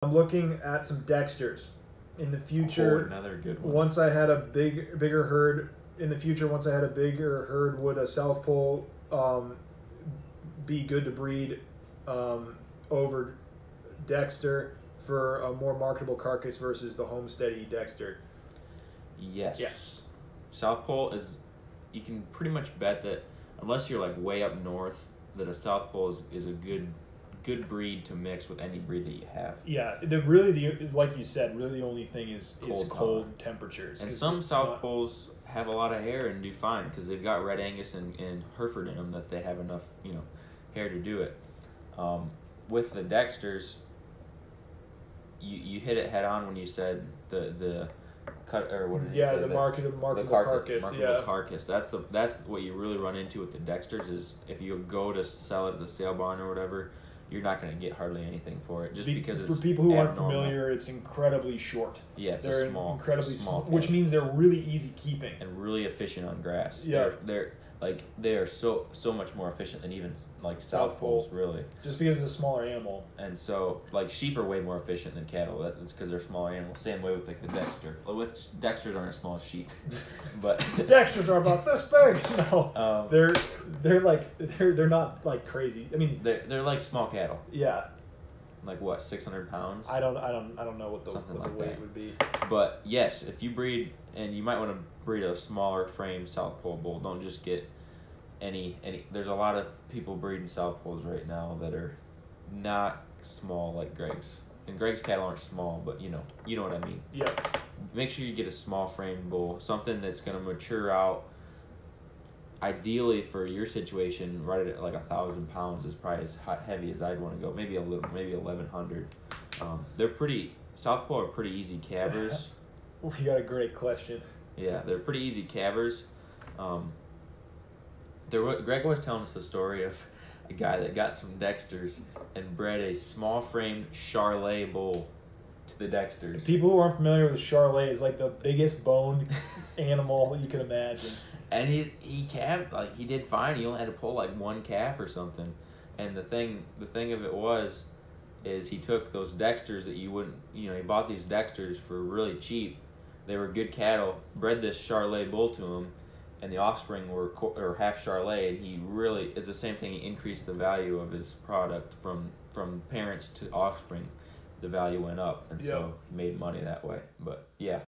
I'm looking at some Dexters in the future. Another good one. Once I had a bigger herd in the future, once I had a bigger herd, would a South Pole be good to breed over Dexter for a more marketable carcass versus the homesteady Dexter? Yes. Yes. South Pole is, you can pretty much bet that unless you're like way up north, that a South Pole is a good breed to mix with any breed that you have. Yeah, like you said, really the only thing is cold temperatures. And some South Poles have a lot of hair and do fine because they've got Red Angus and Hereford in them, that they have enough hair to do it. With the Dexters, you hit it head on when you said the cut, or what did you say? The marketable carcass. Carcass. That's what you really run into with the Dexters, is if you go to sell it at the sale barn or whatever, you're not going to get hardly anything for it, because it's for people who aren't abnormal. Familiar, it's incredibly short. Yeah, they're incredibly small, which means they're really easy keeping and really efficient on grass. Yeah, they are so much more efficient than even like South Poles, really. Just because it's a smaller animal. And so, like, sheep are way more efficient than cattle. That's because they're smaller animals. Same way with like the Dexter. Which Dexters aren't as small as sheep, but the Dexters are about this big. No, they're not like crazy. I mean, they're like small cattle. Yeah. Like what, 600 pounds? I don't know what the weight would be. But yes, if you breed, and you might want to breed a smaller frame South Pole bull. Don't just get any. There's a lot of people breeding South Poles right now that are not small like Greg's. And Greg's cattle aren't small, but you know what I mean. Yeah. Make sure you get a small frame bull, something that's going to mature out. Ideally, for your situation, right at like 1,000 pounds is probably as heavy as I'd want to go. Maybe 1,100. South Pole are pretty easy calvers. You got a great question. Yeah, they're pretty easy calvers. Greg was telling us the story of a guy that got some Dexters and bred a small framed Charolais bull to the Dexters. People who aren't familiar with Charolais is like the biggest boned animal you can imagine. And he calved, like, he did fine. He only had to pull like one calf or something. And the thing of it is he took those Dexters that you wouldn't, he bought these Dexters for really cheap. They were good cattle, bred this Charolais bull to him, and the offspring were half Charolais, and it's the same thing. He increased the value of his product from parents to offspring. The value went up, and so he made money that way. But yeah.